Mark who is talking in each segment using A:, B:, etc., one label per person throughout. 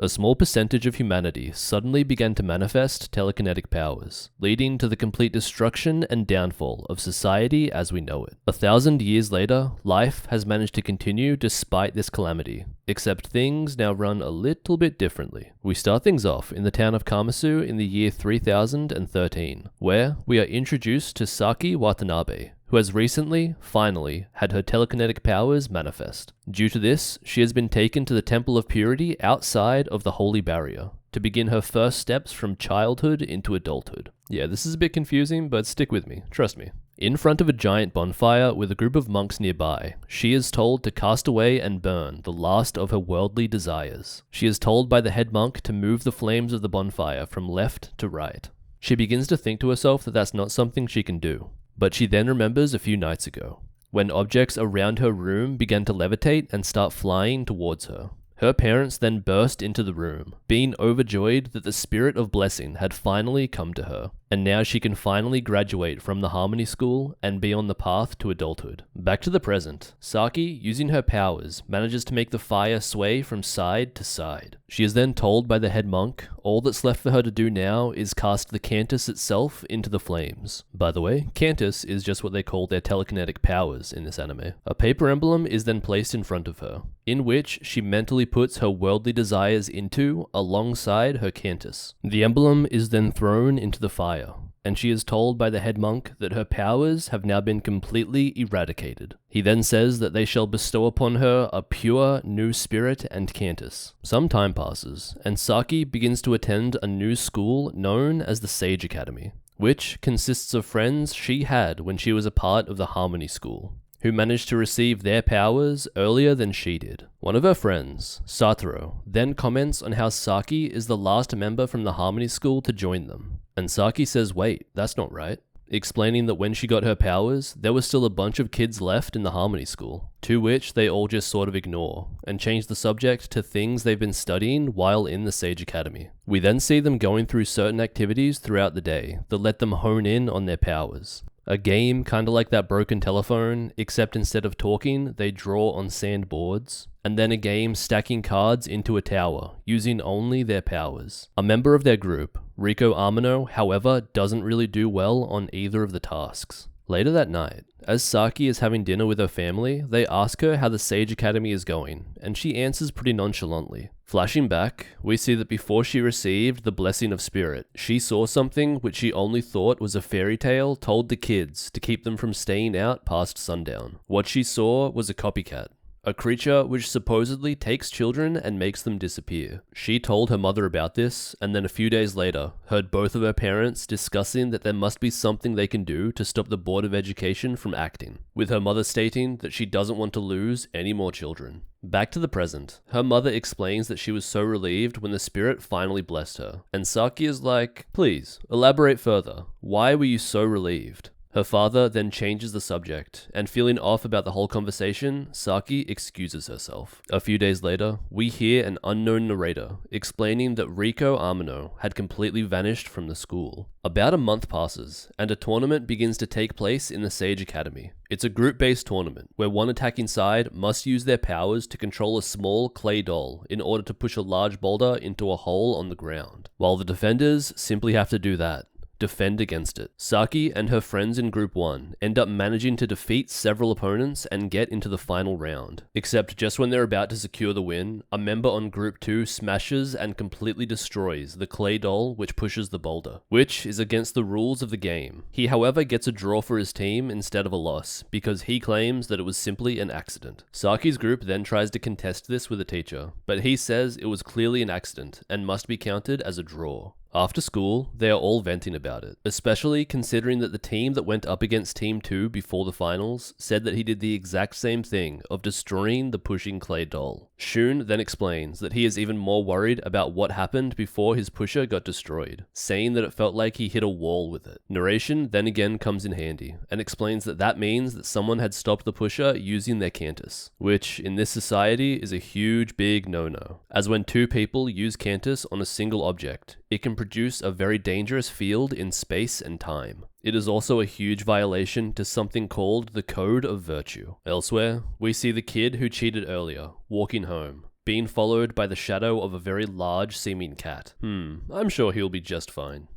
A: A small percentage of humanity suddenly began to manifest telekinetic powers, leading to the complete destruction and downfall of society as we know it. 1,000 years later, life has managed to continue despite this calamity, except things now run a little bit differently. We start things off in the town of Kamasu in the year 3013, where we are introduced to Saki Watanabe, who has recently, finally, had her telekinetic powers manifest. Due to this, she has been taken to the Temple of Purity outside of the Holy Barrier to begin her first steps from childhood into adulthood. Yeah, this is a bit confusing, but stick with me, trust me. In front of a giant bonfire with a group of monks nearby, she is told to cast away and burn the last of her worldly desires. She is told by the head monk to move the flames of the bonfire from left to right. She begins to think to herself that that's not something she can do. But she then remembers a few nights ago, when objects around her room began to levitate and start flying towards her. Her parents then burst into the room, being overjoyed that the spirit of blessing had finally come to her, and now she can finally graduate from the Harmony School and be on the path to adulthood. Back to the present, Saki, using her powers, manages to make the fire sway from side to side. She is then told by the head monk, all that's left for her to do now is cast the Cantus itself into the flames. By the way, Cantus is just what they call their telekinetic powers in this anime. A paper emblem is then placed in front of her, in which she mentally puts her worldly desires into alongside her Cantus. The emblem is then thrown into the fire, and she is told by the head monk that her powers have now been completely eradicated. He then says that they shall bestow upon her a pure new spirit and Cantus. Some time passes, and Saki begins to attend a new school known as the Sage Academy, which consists of friends she had when she was a part of the Harmony School, who managed to receive their powers earlier than she did. One of her friends, Satoru, then comments on how Saki is the last member from the Harmony School to join them. And Saki says, wait, that's not right, explaining that when she got her powers, there was still a bunch of kids left in the Harmony School, to which they all just sort of ignore, and change the subject to things they've been studying while in the Sage Academy. We then see them going through certain activities throughout the day that let them hone in on their powers. A game kinda like that broken telephone, except instead of talking, they draw on sandboards. And then a game stacking cards into a tower, using only their powers. A member of their group, Riko Amano, however, doesn't really do well on either of the tasks. Later that night, as Saki is having dinner with her family, they ask her how the Sage Academy is going, and she answers pretty nonchalantly. Flashing back, we see that before she received the blessing of spirit, she saw something which she only thought was a fairy tale told to kids to keep them from staying out past sundown. What she saw was a copycat. A creature which supposedly takes children and makes them disappear. She told her mother about this, and then a few days later, heard both of her parents discussing that there must be something they can do to stop the Board of Education from acting, with her mother stating that she doesn't want to lose any more children. Back to the present, her mother explains that she was so relieved when the spirit finally blessed her, and Saki is like, please, elaborate further. Why were you so relieved? Her father then changes the subject, and feeling off about the whole conversation, Saki excuses herself. A few days later, we hear an unknown narrator explaining that Riko Amano had completely vanished from the school. About a month passes, and a tournament begins to take place in the Sage Academy. It's a group-based tournament, where one attacking side must use their powers to control a small clay doll in order to push a large boulder into a hole on the ground, while the defenders simply have to do that. Defend against it. Saki and her friends in Group 1 end up managing to defeat several opponents and get into the final round. Except just when they're about to secure the win, a member on Group 2 smashes and completely destroys the clay doll which pushes the boulder, which is against the rules of the game. He however gets a draw for his team instead of a loss, because he claims that it was simply an accident. Saki's group then tries to contest this with a teacher, but he says it was clearly an accident and must be counted as a draw. After school, they are all venting about it, especially considering that the team that went up against Team 2 before the finals said that he did the exact same thing of destroying the pushing clay doll. Shun then explains that he is even more worried about what happened before his pusher got destroyed, saying that it felt like he hit a wall with it. Narration then again comes in handy, and explains that that means that someone had stopped the pusher using their Cantus, which in this society is a huge big no-no, as when two people use Cantus on a single object, it can produce a very dangerous field in space and time. It is also a huge violation to something called the Code of Virtue. Elsewhere, we see the kid who cheated earlier, walking home, being followed by the shadow of a very large seeming cat. I'm sure he'll be just fine.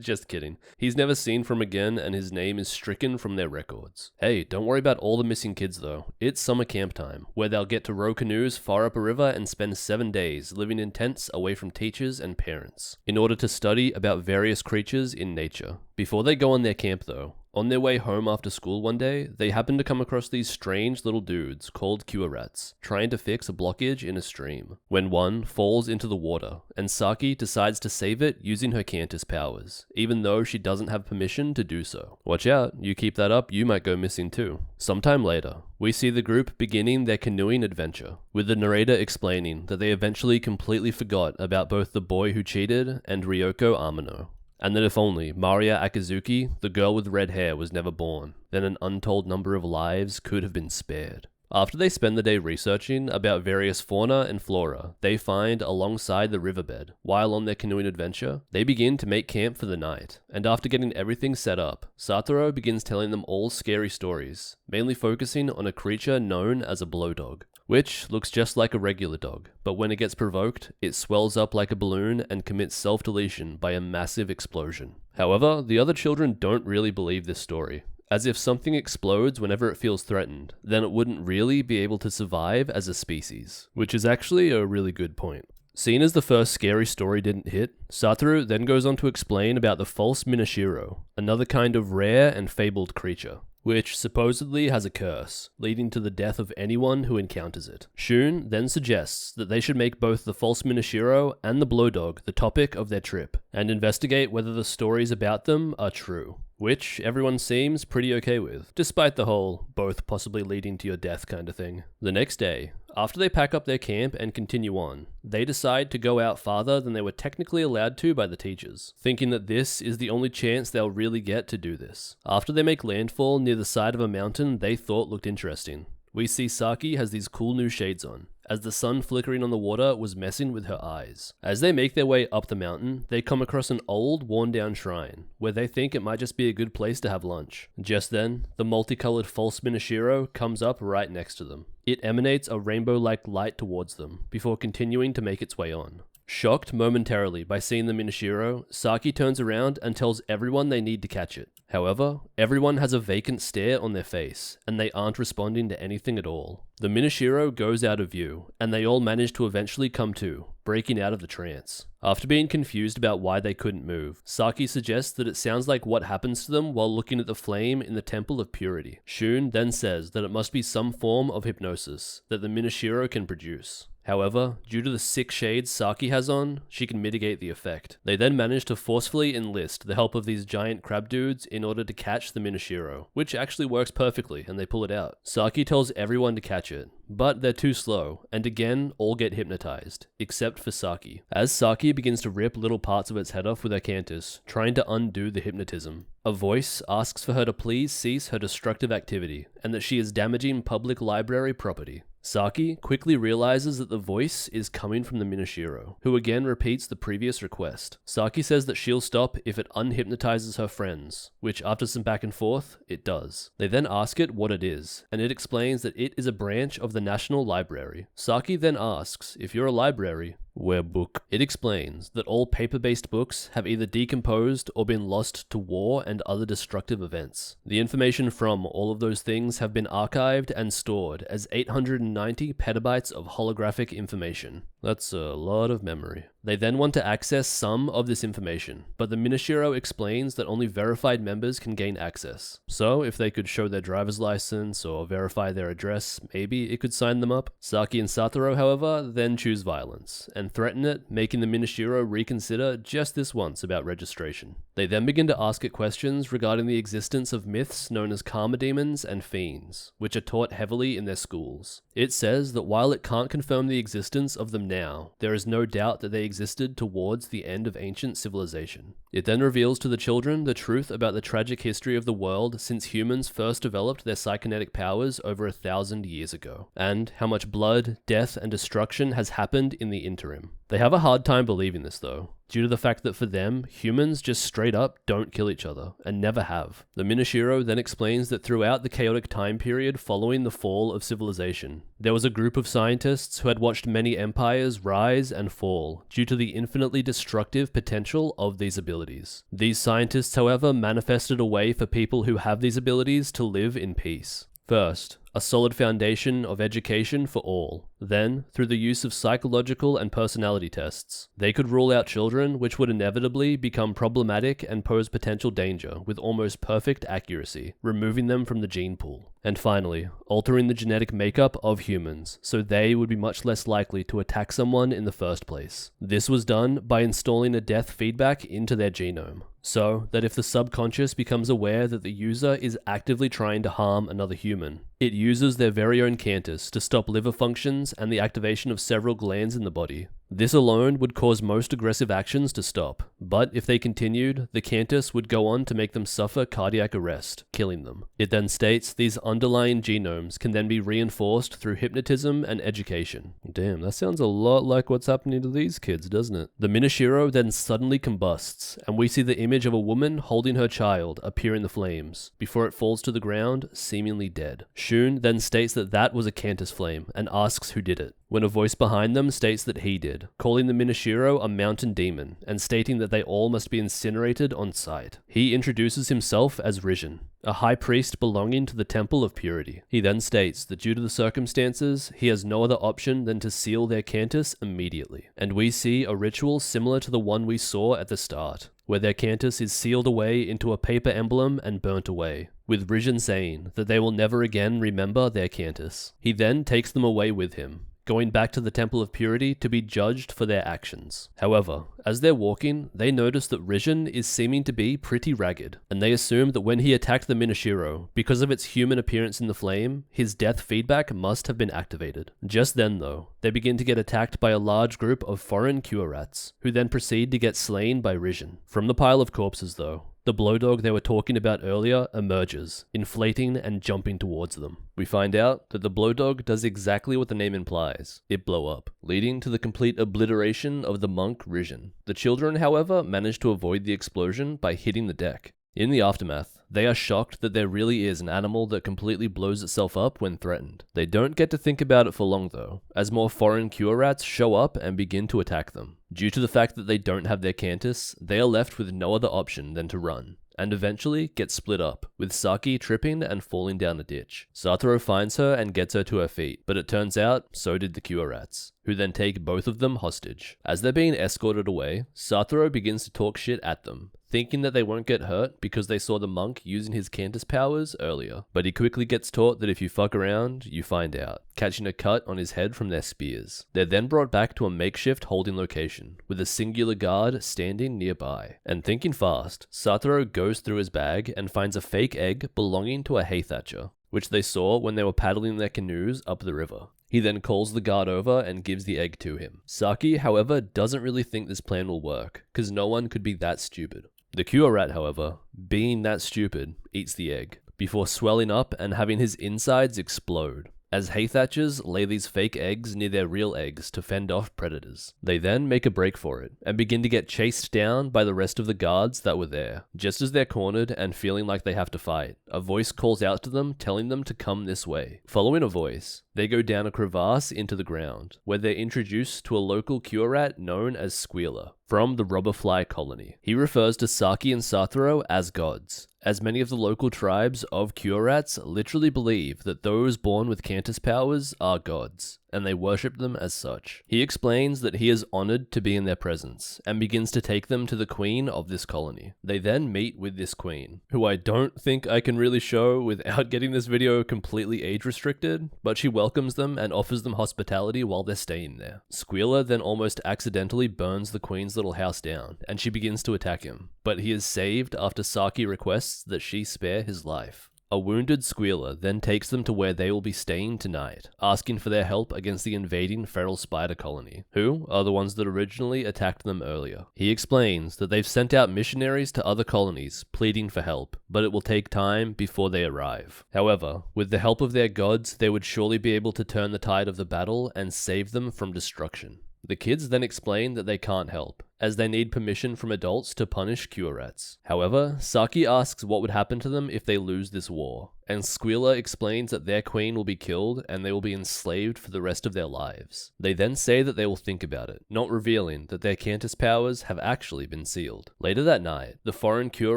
A: Just kidding. He's never seen from again, and his name is stricken from their records. Hey, don't worry about all the missing kids though. It's summer camp time, where they'll get to row canoes far up a river and spend 7 days living in tents away from teachers and parents, in order to study about various creatures in nature. Before they go on their camp though, on their way home after school one day, they happen to come across these strange little dudes called cure rats, trying to fix a blockage in a stream, when one falls into the water, and Saki decides to save it using her Cantus powers, even though she doesn't have permission to do so. Watch out, you keep that up, you might go missing too. Sometime later, we see the group beginning their canoeing adventure, with the narrator explaining that they eventually completely forgot about both the boy who cheated and Ryoko Amano. And that if only Maria Akizuki, the girl with red hair, was never born, then an untold number of lives could have been spared. After they spend the day researching about various fauna and flora they find alongside the riverbed while on their canoeing adventure, they begin to make camp for the night. And after getting everything set up, Satoru begins telling them all scary stories, mainly focusing on a creature known as a blow dog, which looks just like a regular dog, but when it gets provoked, it swells up like a balloon and commits self-deletion by a massive explosion. However, the other children don't really believe this story, as if something explodes whenever it feels threatened, then it wouldn't really be able to survive as a species, which is actually a really good point. Seeing as the first scary story didn't hit, Satoru then goes on to explain about the false Minashiro, another kind of rare and fabled creature, which supposedly has a curse, leading to the death of anyone who encounters it. Shun then suggests that they should make both the false Minashiro and the blow dog the topic of their trip, and investigate whether the stories about them are true, which everyone seems pretty okay with, despite the whole both possibly leading to your death kind of thing. The next day, after they pack up their camp and continue on, they decide to go out farther than they were technically allowed to by the teachers, thinking that this is the only chance they'll really get to do this. After they make landfall near the side of a mountain they thought looked interesting, we see Saki has these cool new shades on, as the sun flickering on the water was messing with her eyes. As they make their way up the mountain, they come across an old, worn-down shrine, where they think it might just be a good place to have lunch. Just then, the multicolored false Minashiro comes up right next to them. It emanates a rainbow-like light towards them, before continuing to make its way on. Shocked momentarily by seeing the Minashiro, Saki turns around and tells everyone they need to catch it. However, everyone has a vacant stare on their face, and they aren't responding to anything at all. The Minashiro goes out of view, and they all manage to eventually come to, breaking out of the trance. After being confused about why they couldn't move, Saki suggests that it sounds like what happens to them while looking at the flame in the Temple of Purity. Shun then says that it must be some form of hypnosis that the Minashiro can produce. However, due to the 6 shades Saki has on, she can mitigate the effect. They then manage to forcefully enlist the help of these giant crab dudes in order to catch the Minashiro, which actually works perfectly and they pull it out. Saki tells everyone to catch it, but they're too slow, and again all get hypnotized, except for Saki. As Saki begins to rip little parts of its head off with her Cantus, trying to undo the hypnotism, a voice asks for her to please cease her destructive activity, and that she is damaging public library property. Saki quickly realizes that the voice is coming from the Minashiro, who again repeats the previous request. Saki says that she'll stop if it unhypnotizes her friends, which after some back and forth, it does. They then ask it what it is, and it explains that it is a branch of the National Library. Saki then asks, if you're a library, where book? It explains that all paper-based books have either decomposed or been lost to war and other destructive events. The information from all of those things have been archived and stored as 890 petabytes of holographic information. That's a lot of memory. They then want to access some of this information, but the Minashiro explains that only verified members can gain access. So if they could show their driver's license or verify their address, maybe it could sign them up. Saki and Satoru, however, then choose violence and threaten it, making the Minashiro reconsider just this once about registration. They then begin to ask it questions regarding the existence of myths known as karma demons and fiends, which are taught heavily in their schools. It says that while it can't confirm the existence of them now, there is no doubt that they existed towards the end of ancient civilization. It then reveals to the children the truth about the tragic history of the world since humans first developed their psychokinetic powers over 1,000 years ago, and how much blood, death, and destruction has happened in the interim. They have a hard time believing this though, due to the fact that for them, humans just straight up don't kill each other, and never have. The Minashiro then explains that throughout the chaotic time period following the fall of civilization, there was a group of scientists who had watched many empires rise and fall due to the infinitely destructive potential of these abilities. These scientists, however, manifested a way for people who have these abilities to live in peace. First, a solid foundation of education for all. Then, through the use of psychological and personality tests, they could rule out children which would inevitably become problematic and pose potential danger with almost perfect accuracy, removing them from the gene pool. And finally, altering the genetic makeup of humans so they would be much less likely to attack someone in the first place. This was done by installing a death feedback into their genome, so that if the subconscious becomes aware that the user is actively trying to harm another human, it uses their very own cantus to stop liver functions and the activation of several glands in the body. This alone would cause most aggressive actions to stop, but if they continued, the cantus would go on to make them suffer cardiac arrest, killing them. It then states these underlying genomes can then be reinforced through hypnotism and education. Damn, that sounds a lot like what's happening to these kids, doesn't it? The Minashiro then suddenly combusts, and we see the image of a woman holding her child appear in the flames, before it falls to the ground, seemingly dead. Shun then states that that was a cantus flame, and asks who did it, when a voice behind them states that he did, calling the Minashiro a mountain demon, and stating that they all must be incinerated on sight. He introduces himself as Rijin, a high priest belonging to the Temple of Purity. He then states that due to the circumstances, he has no other option than to seal their cantus immediately. And we see a ritual similar to the one we saw at the start, where their cantus is sealed away into a paper emblem and burnt away, with Rijin saying that they will never again remember their cantus. He then takes them away with him, going back to the Temple of Purity to be judged for their actions. However, as they're walking, they notice that Rijin is seeming to be pretty ragged, and they assume that when he attacked the Minashiro, because of its human appearance in the flame, his death feedback must have been activated. Just then though, they begin to get attacked by a large group of foreign cure rats, who then proceed to get slain by Rijin. From the pile of corpses though, the blow dog they were talking about earlier emerges, inflating and jumping towards them. We find out that the blow dog does exactly what the name implies. It blow up, leading to the complete obliteration of the monk Rijin. The children, however, manage to avoid the explosion by hitting the deck. In the aftermath, they are shocked that there really is an animal that completely blows itself up when threatened. They don't get to think about it for long though, as more foreign cure rats show up and begin to attack them. Due to the fact that they don't have their cantus, they are left with no other option than to run, and eventually get split up, with Saki tripping and falling down a ditch. Satoru finds her and gets her to her feet, but it turns out so did the cure rats, who then take both of them hostage. As they're being escorted away, Satoru begins to talk shit at them, thinking that they won't get hurt because they saw the monk using his cantus powers earlier. But he quickly gets taught that if you fuck around, you find out, catching a cut on his head from their spears. They're then brought back to a makeshift holding location, with a singular guard standing nearby. And thinking fast, Satoru goes through his bag and finds a fake egg belonging to a hay thatcher, which they saw when they were paddling their canoes up the river. He then calls the guard over and gives the egg to him. Saki, however, doesn't really think this plan will work, because no one could be that stupid. The cure rat, however, being that stupid, eats the egg, before swelling up and having his insides explode, as hay thatchers lay these fake eggs near their real eggs to fend off predators. They then make a break for it, and begin to get chased down by the rest of the guards that were there. Just as they're cornered and feeling like they have to fight, a voice calls out to them telling them to come this way. Following a voice, they go down a crevasse into the ground, where they're introduced to a local cure rat known as Squealer, from the robber fly colony. He refers to Saki and Satoru as gods, as many of the local tribes of cure rats literally believe that those born with cantus powers are gods, and they worship them as such. He explains that he is honored to be in their presence, and begins to take them to the queen of this colony. They then meet with this queen, who I don't think I can really show without getting this video completely age restricted, but she welcomes them and offers them hospitality while they're staying there. Squealer then almost accidentally burns the queen's little house down, and she begins to attack him, but he is saved after Saki requests that she spare his life. A wounded Squealer then takes them to where they will be staying tonight, asking for their help against the invading feral spider colony, who are the ones that originally attacked them earlier. He explains that they've sent out missionaries to other colonies, pleading for help, but it will take time before they arrive. However, with the help of their gods, they would surely be able to turn the tide of the battle and save them from destruction. The kids then explain that they can't help, as they need permission from adults to punish cure rats. However, Saki asks what would happen to them if they lose this war, and Squealer explains that their queen will be killed and they will be enslaved for the rest of their lives. They then say that they will think about it, not revealing that their Cantus powers have actually been sealed. Later that night, the foreign cure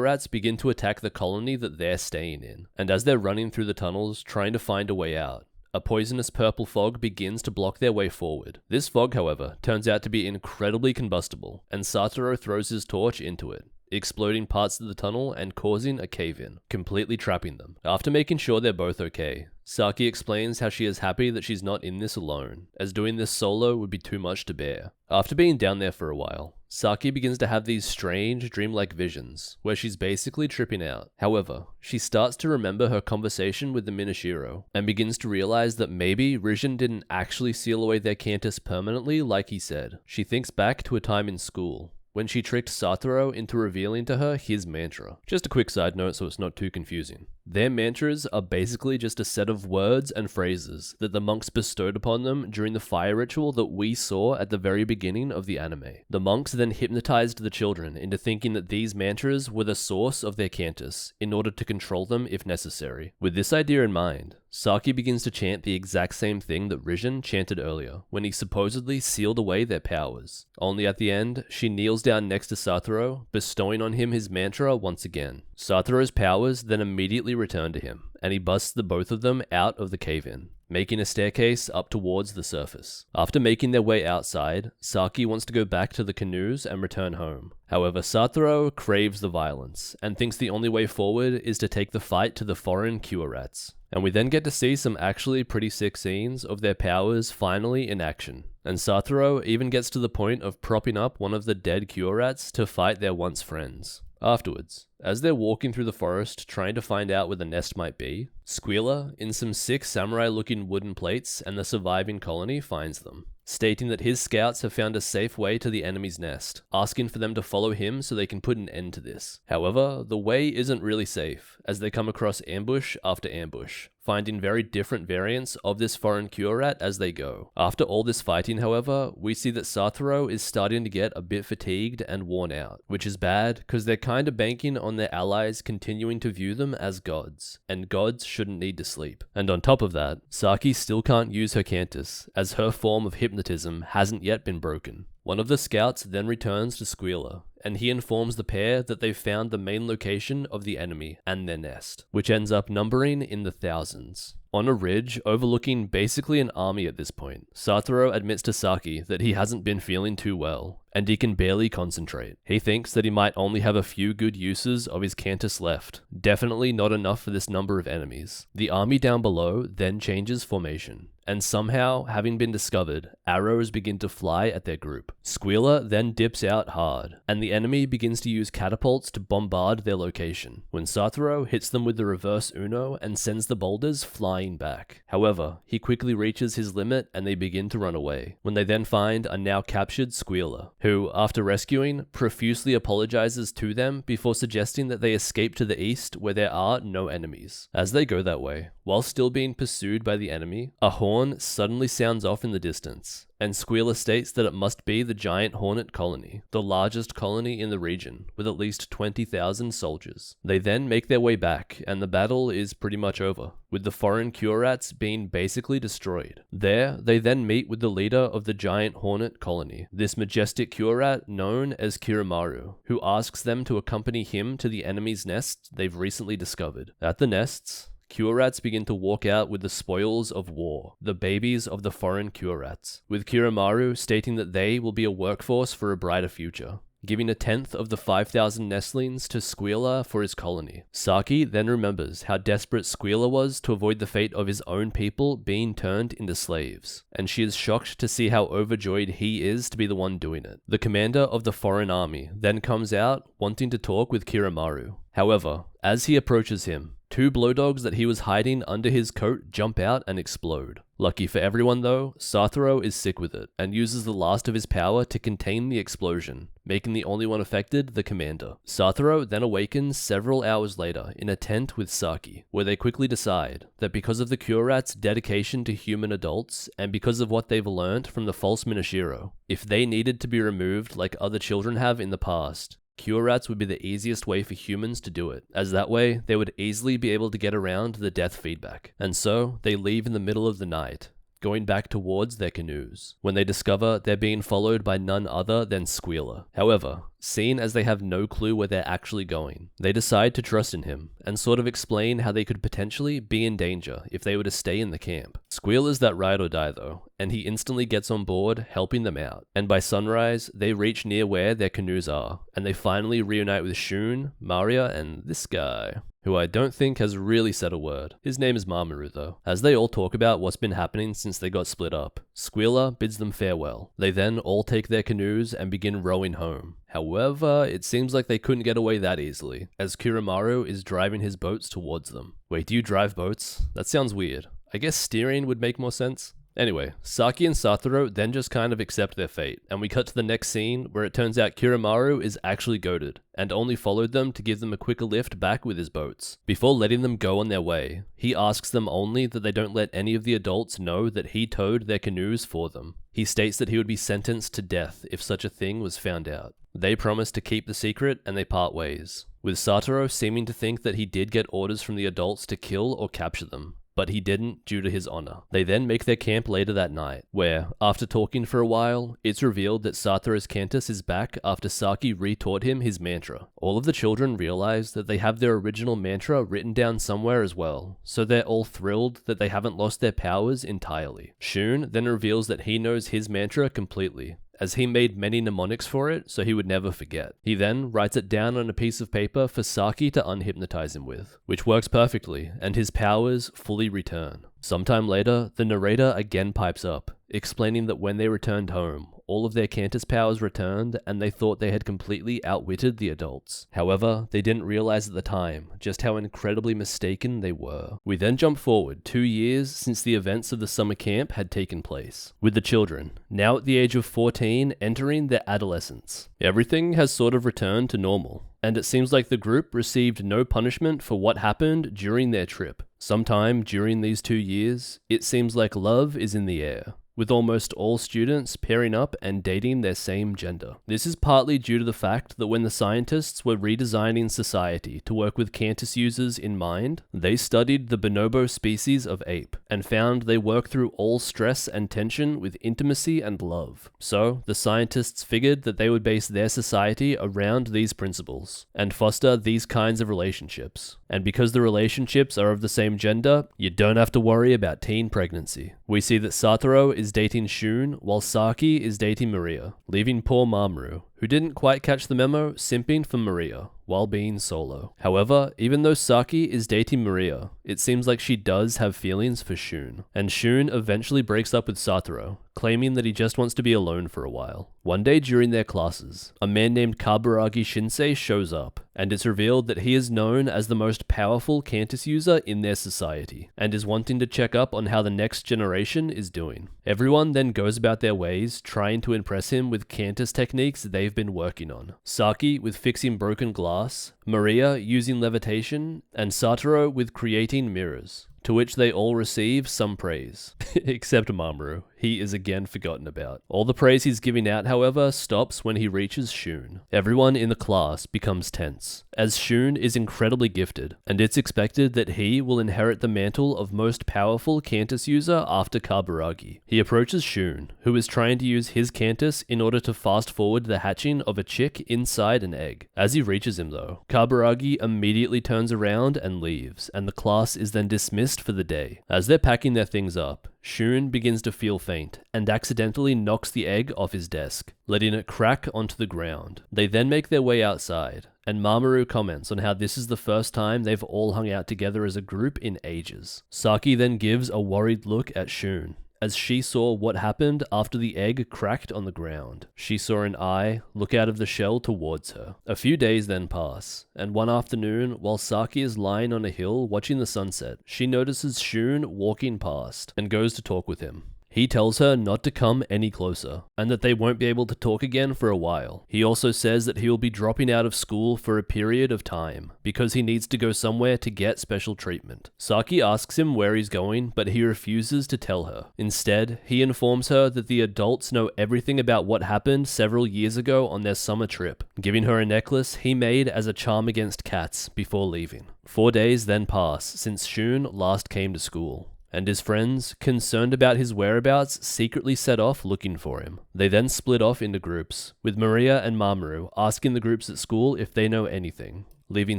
A: rats begin to attack the colony that they're staying in, and as they're running through the tunnels trying to find a way out, a poisonous purple fog begins to block their way forward. This fog, however, turns out to be incredibly combustible, and Satoru throws his torch into it, exploding parts of the tunnel and causing a cave-in, completely trapping them. After making sure they're both okay, Saki explains how she is happy that she's not in this alone, as doing this solo would be too much to bear. After being down there for a while, Saki begins to have these strange, dreamlike visions, where she's basically tripping out. However, she starts to remember her conversation with the Minashiro, and begins to realize that maybe Rijin didn't actually seal away their Cantus permanently like he said. She thinks back to a time in school, when she tricked Satoru into revealing to her his mantra. Just a quick side note so it's not too confusing. Their mantras are basically just a set of words and phrases that the monks bestowed upon them during the fire ritual that we saw at the very beginning of the anime. The monks then hypnotized the children into thinking that these mantras were the source of their Cantus, in order to control them if necessary. With this idea in mind, Saki begins to chant the exact same thing that Rijin chanted earlier, when he supposedly sealed away their powers. Only at the end, she kneels down next to Satoru, bestowing on him his mantra once again. Satoru's powers then immediately return to him, and he busts the both of them out of the cave-in, making a staircase up towards the surface. After making their way outside, Saki wants to go back to the canoes and return home. However, Satoru craves the violence, and thinks the only way forward is to take the fight to the foreign cure rats. And we then get to see some actually pretty sick scenes of their powers finally in action. And Satoru even gets to the point of propping up one of the dead cure rats to fight their once friends. Afterwards, as they're walking through the forest trying to find out where the nest might be, Squealer, in some sick samurai-looking wooden plates, and the surviving colony finds them, stating that his scouts have found a safe way to the enemy's nest, asking for them to follow him so they can put an end to this. However, the way isn't really safe, as they come across ambush after ambush, finding very different variants of this foreign cure rat as they go. After all this fighting, however, we see that Satoru is starting to get a bit fatigued and worn out, which is bad because they're kinda banking on their allies continuing to view them as gods, and gods shouldn't need to sleep. And on top of that, Saki still can't use her Cantus, as her form of hypnotism hasn't yet been broken. One of the scouts then returns to Squealer, and he informs the pair that they've found the main location of the enemy and their nest, which ends up numbering in the thousands. On a ridge overlooking basically an army at this point, Satoru admits to Saki that he hasn't been feeling too well, and he can barely concentrate. He thinks that he might only have a few good uses of his Cantus left, definitely not enough for this number of enemies. The army down below then changes formation, and somehow, having been discovered, arrows begin to fly at their group. Squealer then dips out hard, and the enemy begins to use catapults to bombard their location, when Satoru hits them with the reverse Uno and sends the boulders flying back. However, he quickly reaches his limit and they begin to run away, when they then find a now captured Squealer, who, after rescuing, profusely apologizes to them before suggesting that they escape to the east where there are no enemies. As they go that way, while still being pursued by the enemy, a horn suddenly sounds off in the distance, and Squealer states that it must be the giant hornet colony, the largest colony in the region, with at least 20,000 soldiers. They then make their way back, and the battle is pretty much over, with the foreign cure rats being basically destroyed. There, they then meet with the leader of the giant hornet colony, this majestic cure rat known as Kiramaru, who asks them to accompany him to the enemy's nest they've recently discovered. At the nests, cure rats begin to walk out with the spoils of war, the babies of the foreign cure rats, with Kiramaru stating that they will be a workforce for a brighter future, giving a tenth of the 5,000 nestlings to Squealer for his colony. Saki then remembers how desperate Squealer was to avoid the fate of his own people being turned into slaves, and she is shocked to see how overjoyed he is to be the one doing it. The commander of the foreign army then comes out wanting to talk with Kiramaru. However, as he approaches him, two blowdogs that he was hiding under his coat jump out and explode. Lucky for everyone though, Satoru is sick with it, and uses the last of his power to contain the explosion, making the only one affected the commander. Satoru then awakens several hours later in a tent with Saki, where they quickly decide that because of the Curat's dedication to human adults, and because of what they've learnt from the false Minashiro, if they needed to be removed like other children have in the past, Curats would be the easiest way for humans to do it, as that way they would easily be able to get around the death feedback. And so they leave in the middle of the night, going back towards their canoes, when they discover they're being followed by none other than Squealer. However, seen as they have no clue where they're actually going, they decide to trust in him, and sort of explain how they could potentially be in danger if they were to stay in the camp. Squealer's that ride or die though, and he instantly gets on board, helping them out. And by sunrise, they reach near where their canoes are, and they finally reunite with Shun, Maria, and this guy, who I don't think has really said a word. His name is Mamoru though. As they all talk about what's been happening since they got split up, Squealer bids them farewell. They then all take their canoes and begin rowing home. However, it seems like they couldn't get away that easily, as Kuramaru is driving his boats towards them. Wait, do you drive boats? That sounds weird. I guess steering would make more sense. Anyway, Saki and Satoru then just kind of accept their fate, and we cut to the next scene where it turns out Kuramaru is actually goated, and only followed them to give them a quicker lift back with his boats. Before letting them go on their way, he asks them only that they don't let any of the adults know that he towed their canoes for them. He states that he would be sentenced to death if such a thing was found out. They promise to keep the secret, and they part ways, with Satoru seeming to think that he did get orders from the adults to kill or capture them, but he didn't due to his honor. They then make their camp later that night, where, after talking for a while, it's revealed that Satoru's Cantus is back after Saki retaught him his mantra. All of the children realize that they have their original mantra written down somewhere as well, so they're all thrilled that they haven't lost their powers entirely. Shun then reveals that he knows his mantra completely, as he made many mnemonics for it so he would never forget. He then writes it down on a piece of paper for Saki to unhypnotize him with, which works perfectly, and his powers fully return. Sometime later, the narrator again pipes up, explaining that when they returned home, all of their Cantus powers returned, and they thought they had completely outwitted the adults. However, they didn't realize at the time just how incredibly mistaken they were. We then jump forward 2 years since the events of the summer camp had taken place, with the children, now at the age of 14, entering their adolescence. Everything has sort of returned to normal, and it seems like the group received no punishment for what happened during their trip. Sometime during these 2 years, it seems like love is in the air, with almost all students pairing up and dating their same gender. This is partly due to the fact that when the scientists were redesigning society to work with Cantus users in mind, they studied the bonobo species of ape, and found they work through all stress and tension with intimacy and love. So, the scientists figured that they would base their society around these principles, and foster these kinds of relationships. And because the relationships are of the same gender, you don't have to worry about teen pregnancy. We see that Satoru is dating Shun, while Saki is dating Maria, leaving poor Mamoru, who didn't quite catch the memo, simping for Maria, while being solo. However, even though Saki is dating Maria, it seems like she does have feelings for Shun, and Shun eventually breaks up with Satoru, claiming that he just wants to be alone for a while. One day during their classes, a man named Kaburagi Shinsei shows up, and it's revealed that he is known as the most powerful Cantus user in their society, and is wanting to check up on how the next generation is doing. Everyone then goes about their ways, trying to impress him with Cantus techniques they've been working on. Saki with fixing broken glass, Maria using levitation, and Satoru with creating mirrors, to which they all receive some praise. Except Mamoru. He is again forgotten about. All the praise he's giving out, however, stops when he reaches Shun. Everyone in the class becomes tense, as Shun is incredibly gifted, and it's expected that he will inherit the mantle of most powerful Cantus user after Kaburagi. He approaches Shun, who is trying to use his Cantus in order to fast forward the hatching of a chick inside an egg. As he reaches him though, Kaburagi immediately turns around and leaves, and the class is then dismissed for the day. As they're packing their things up, Shun begins to feel faint, and accidentally knocks the egg off his desk, letting it crack onto the ground. They then make their way outside, and Mamoru comments on how this is the first time they've all hung out together as a group in ages. Saki then gives a worried look at Shun, as she saw what happened after the egg cracked on the ground. She saw an eye look out of the shell towards her. A few days then pass, and one afternoon, while Saki is lying on a hill watching the sunset, she notices Shun walking past and goes to talk with him. He tells her not to come any closer, and that they won't be able to talk again for a while. He also says that he will be dropping out of school for a period of time, because he needs to go somewhere to get special treatment. Saki asks him where he's going, but he refuses to tell her. Instead, he informs her that the adults know everything about what happened several years ago on their summer trip, giving her a necklace he made as a charm against cats before leaving. 4 days then pass since Shun last came to school, and his friends, concerned about his whereabouts, secretly set off looking for him. They then split off into groups, with Maria and Mamoru asking the groups at school if they know anything, leaving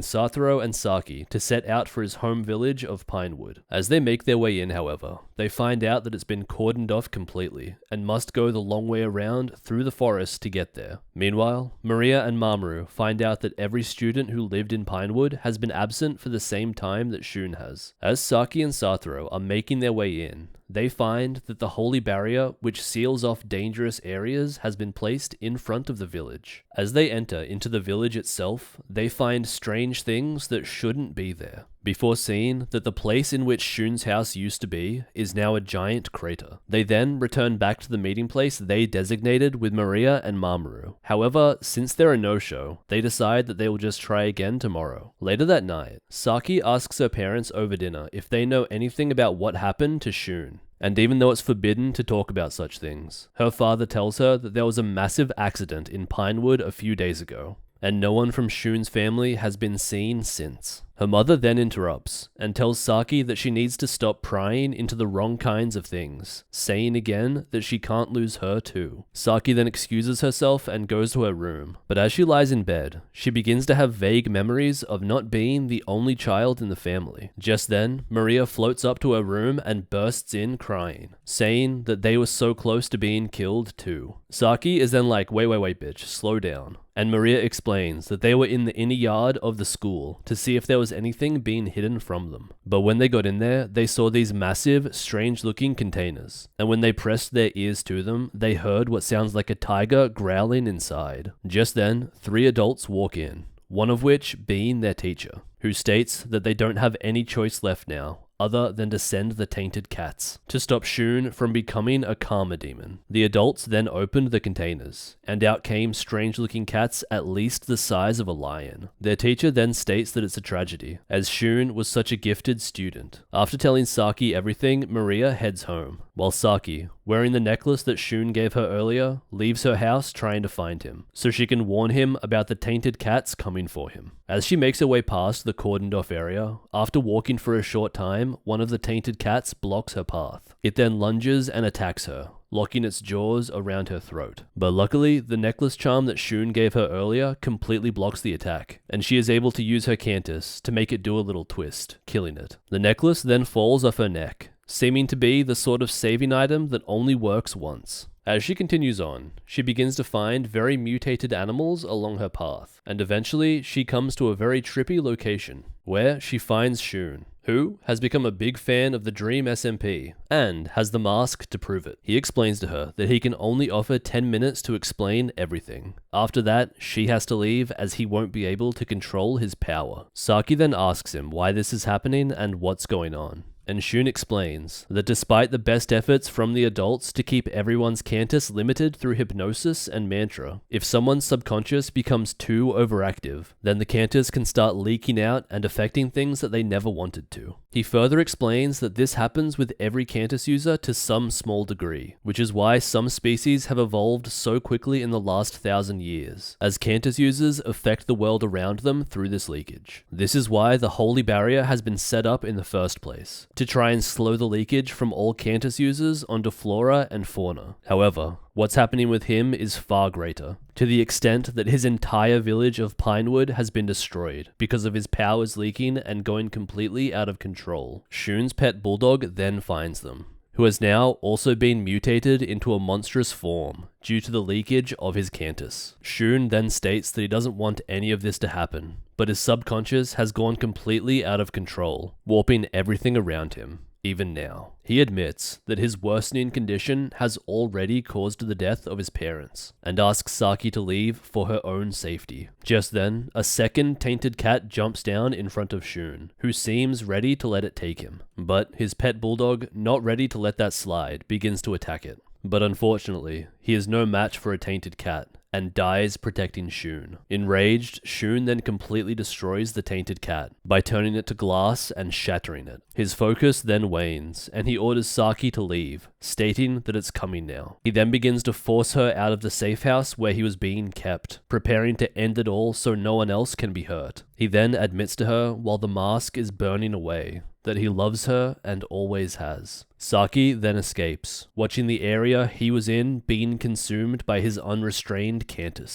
A: Satoru and Saki to set out for his home village of Pinewood. As they make their way in, however, they find out that it's been cordoned off completely, and must go the long way around through the forest to get there. Meanwhile, Maria and Mamoru find out that every student who lived in Pinewood has been absent for the same time that Shun has. As Saki and Satoru are making their way in, they find that the holy barrier, which seals off dangerous areas, has been placed in front of the village. As they enter into the village itself, they find strange things that shouldn't be there, before seeing that the place in which Shun's house used to be is now a giant crater. They then return back to the meeting place they designated with Maria and Mamoru. However, since they're a no-show, they decide that they will just try again tomorrow. Later that night, Saki asks her parents over dinner if they know anything about what happened to Shun. And even though it's forbidden to talk about such things, her father tells her that there was a massive accident in Pinewood a few days ago, and no one from Shun's family has been seen since. Her mother then interrupts and tells Saki that she needs to stop prying into the wrong kinds of things, saying again that she can't lose her too. Saki then excuses herself and goes to her room, but as she lies in bed, she begins to have vague memories of not being the only child in the family. Just then, Maria floats up to her room and bursts in crying, saying that they were so close to being killed too. Saki is then like, wait bitch, slow down. And Maria explains that they were in the inner yard of the school to see if there was anything being hidden from them. But when they got in there, they saw these massive, strange-looking containers. And when they pressed their ears to them, they heard what sounds like a tiger growling inside. Just then, 3 adults walk in, one of which being their teacher, who states that they don't have any choice left now, other than to send the tainted cats to stop Shun from becoming a karma demon. The adults then opened the containers, and out came strange-looking cats at least the size of a lion. Their teacher then states that it's a tragedy, as Shun was such a gifted student. After telling Saki everything, Maria heads home, while Saki, wearing the necklace that Shun gave her earlier, leaves her house trying to find him, so she can warn him about the tainted cats coming for him. As she makes her way past the cordoned off area, after walking for a short time, one of the tainted cats blocks her path. It then lunges and attacks her, locking its jaws around her throat. But luckily, the necklace charm that Shun gave her earlier completely blocks the attack, and she is able to use her Cantus to make it do a little twist, killing it. The necklace then falls off her neck, seeming to be the sort of saving item that only works once. As she continues on, she begins to find very mutated animals along her path, and eventually she comes to a very trippy location, where she finds Shun, who has become a big fan of the Dream SMP, and has the mask to prove it. He explains to her that he can only offer 10 minutes to explain everything. After that, she has to leave as he won't be able to control his power. Saki then asks him why this is happening and what's going on. And Shun explains that despite the best efforts from the adults to keep everyone's Cantus limited through hypnosis and mantra, if someone's subconscious becomes too overactive, then the Cantus can start leaking out and affecting things that they never wanted to. He further explains that this happens with every Cantus user to some small degree, which is why some species have evolved so quickly in the last 1,000 years, as Cantus users affect the world around them through this leakage. This is why the Holy Barrier has been set up in the first place, to try and slow the leakage from all Cantus users onto flora and fauna. However, what's happening with him is far greater, to the extent that his entire village of Pinewood has been destroyed because of his powers leaking and going completely out of control. Shun's pet bulldog then finds them, who has now also been mutated into a monstrous form due to the leakage of his Cantus. Shun then states that he doesn't want any of this to happen, but his subconscious has gone completely out of control, warping everything around him. even now. He admits that his worsening condition has already caused the death of his parents, and asks Saki to leave for her own safety. Just then, a second tainted cat jumps down in front of Shun, who seems ready to let it take him. But his pet bulldog, not ready to let that slide, begins to attack it. But unfortunately, he is no match for a tainted cat, and dies protecting Shun. Enraged, Shun then completely destroys the tainted cat by turning it to glass and shattering it. His focus then wanes, and he orders Saki to leave, stating that it's coming now. He then begins to force her out of the safe house where he was being kept, preparing to end it all so no one else can be hurt. He then admits to her, while the mask is burning away, that he loves her and always has. Saki then escapes, watching the area he was in being consumed by his unrestrained Cantus.